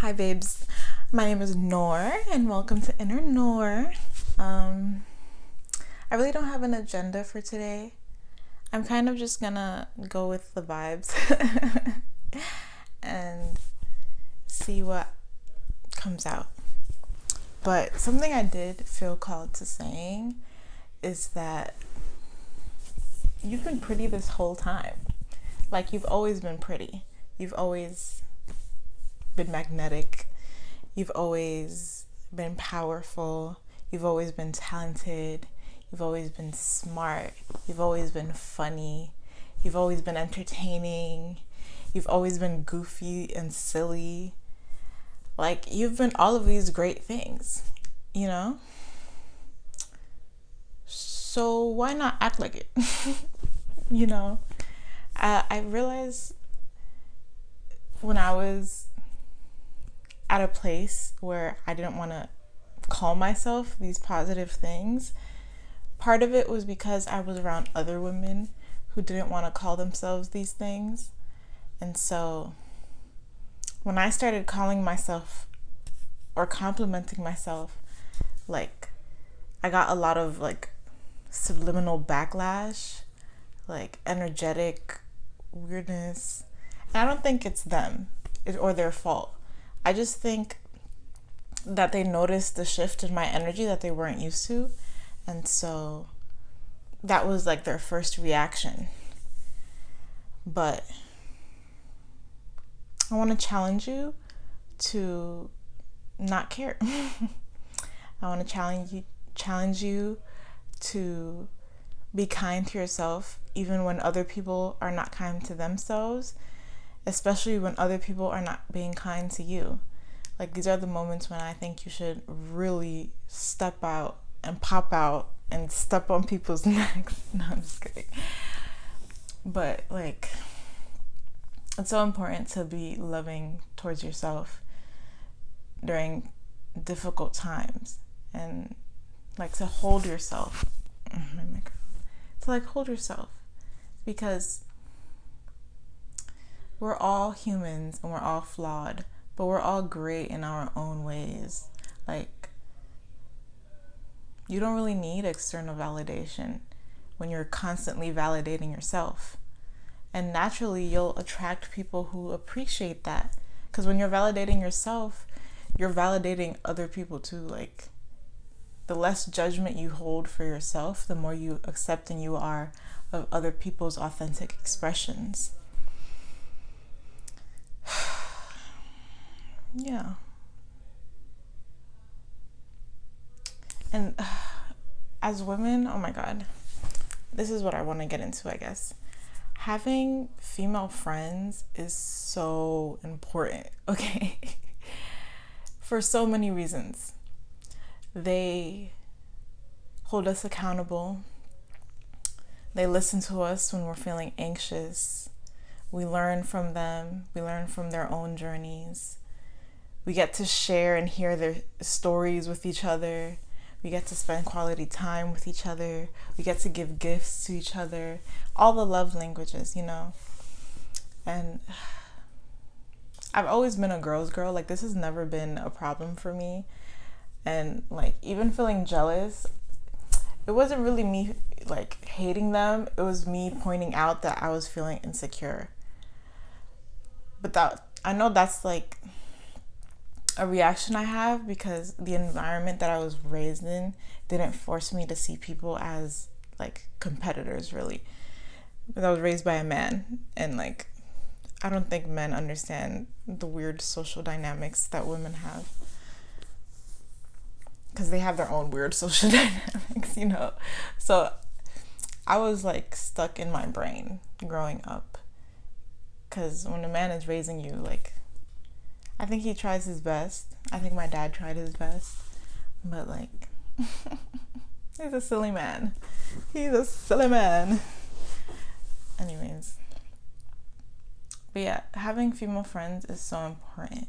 Hi babes, my name is Noor and welcome to Inner Noor. I really don't have an agenda for today. I'm kind of just gonna go with the vibes and see what comes out. But something I did feel called to saying is that you've been pretty this whole time. Like, you've always been pretty. You've always been magnetic. You've always been powerful. You've always been talented. You've always been smart. You've always been funny. You've always been entertaining. You've always been goofy and silly. Like, you've been all of these great things, you know? So why not act like it? you know? I realized when I was at a place where I didn't want to call myself these positive things, part of it was because I was around other women who didn't want to call themselves these things. And so when I started calling myself or complimenting myself, like, I got a lot of like subliminal backlash, like energetic weirdness. And I don't think it's them or their fault. I just think that they noticed the shift in my energy that they weren't used to. And so that was like their first reaction. But I want to challenge you to not care. I want to challenge you to be kind to yourself even when other people are not kind to themselves, especially when other people are not being kind to you. Like, these are the moments when I think you should really step out and pop out and step on people's necks. No, I'm just kidding. But like, it's so important to be loving towards yourself during difficult times, and like to hold yourself. To like hold yourself, because we're all humans and we're all flawed, but we're all great in our own ways. Like, you don't really need external validation when you're constantly validating yourself. And naturally, you'll attract people who appreciate that. Because when you're validating yourself, you're validating other people too. Like, the less judgment you hold for yourself, the more you accepting you are of other people's authentic expressions. Yeah. And as women, oh my God, this is what I want to get into, I guess. Having female friends is so important, okay? For so many reasons. They hold us accountable. They listen to us when we're feeling anxious. We learn from them. We learn from their own journeys. We get to share and hear their stories with each other. We get to spend quality time with each other. We get to give gifts to each other. All the love languages, you know. And I've always been a girl's girl. Like, this has never been a problem for me. And like, even feeling jealous, it wasn't really me like hating them. It was me pointing out that I was feeling insecure. But that, I know that's like a reaction I have because the environment that I was raised in didn't force me to see people as like competitors, really. But I was raised by a man, and like, I don't think men understand the weird social dynamics that women have, because they have their own weird social dynamics, you know. So I was like stuck in my brain growing up, because when a man is raising you, like, I think he tries his best. I think my dad tried his best. But like, he's a silly man. He's a silly man. Anyways. But yeah, having female friends is so important.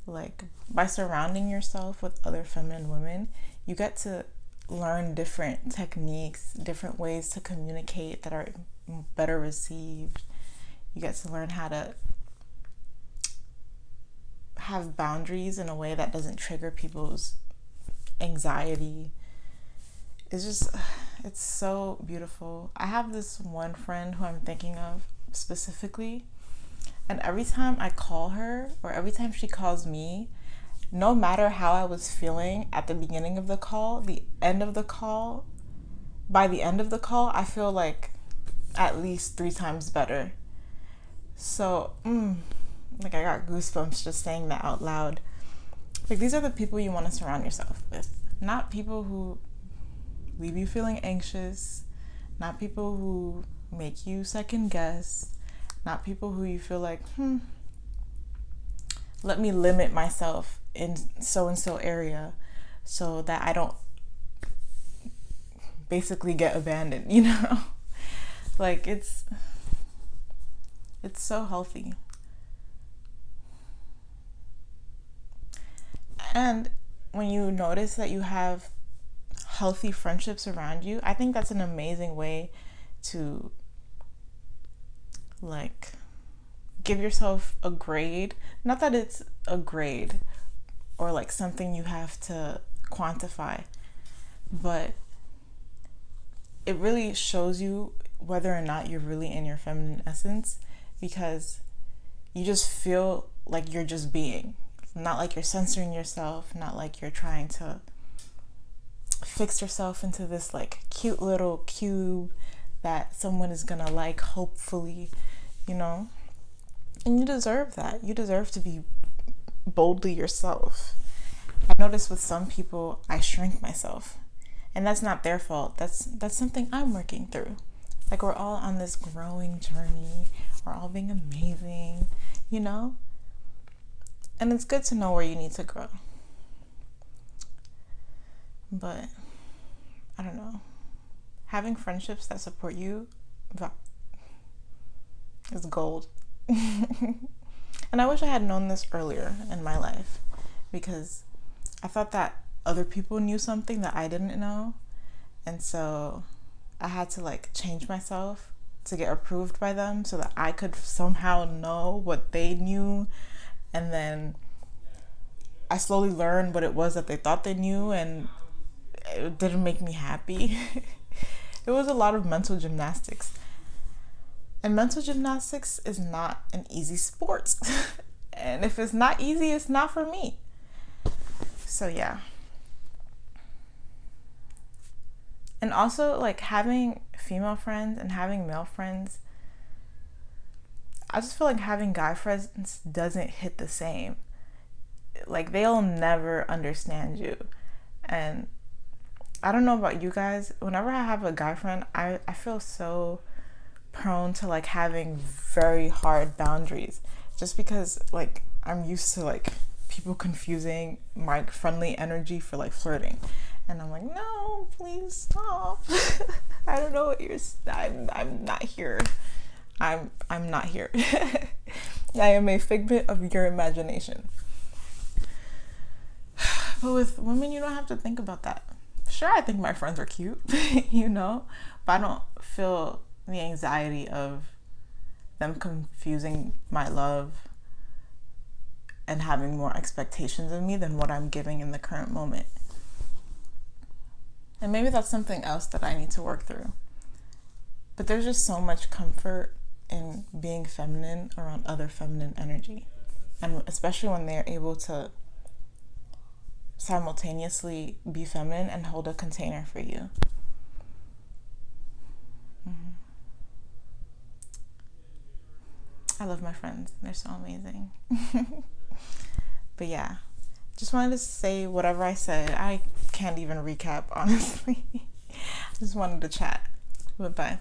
Like, by surrounding yourself with other feminine women, you get to learn different techniques, different ways to communicate that are better received. You get to learn how have boundaries in a way that doesn't trigger people's anxiety. It's so beautiful. I have this one friend who I'm thinking of specifically, and every time I call her or every time she calls me, no matter how I was feeling at the beginning of the call, by the end of the call, I feel like at least 3 times better. So, like I got goosebumps just saying that out loud. Like, these are the people you want to surround yourself with. Not people who leave you feeling anxious, not people who make you second guess, not people who you feel like, let me limit myself in so and so area so that I don't basically get abandoned, you know? Like, it's so healthy. And when you notice that you have healthy friendships around you, I think that's an amazing way to, like, give yourself a grade. Not that it's a grade or like something you have to quantify, but it really shows you whether or not you're really in your feminine essence, because you just feel like you're just being. Not like you're censoring yourself, not like you're trying to fix yourself into this like cute little cube that someone is gonna like, hopefully, you know? And you deserve that. You deserve to be boldly yourself. I notice with some people, I shrink myself. And that's not their fault. That's something I'm working through. Like, we're all on this growing journey. We're all being amazing, you know? And it's good to know where you need to grow. But, I don't know. Having friendships that support you is gold. And I wish I had known this earlier in my life, because I thought that other people knew something that I didn't know. And so I had to like change myself to get approved by them so that I could somehow know what they knew. And then I slowly learned what it was that they thought they knew, and it didn't make me happy. It was a lot of mental gymnastics. And mental gymnastics is not an easy sport. And if it's not easy, it's not for me. So yeah. And also, like, having female friends and having male friends, I just feel like having guy friends doesn't hit the same. Like, they'll never understand you. And I don't know about you guys, whenever I have a guy friend, I feel so prone to like having very hard boundaries, just because like I'm used to like people confusing my friendly energy for like flirting, and I'm like, no, please stop. I don't know what I'm not here. I'm not here. I am a figment of your imagination. But with women, you don't have to think about that. Sure, I think my friends are cute, you know, but I don't feel the anxiety of them confusing my love and having more expectations of me than what I'm giving in the current moment. And maybe that's something else that I need to work through. But there's just so much comfort in being feminine around other feminine energy. And especially when they're able to simultaneously be feminine and hold a container for you. I love my friends. They're so amazing. But yeah, just wanted to say whatever I said. I can't even recap, honestly. Just wanted to chat. But bye.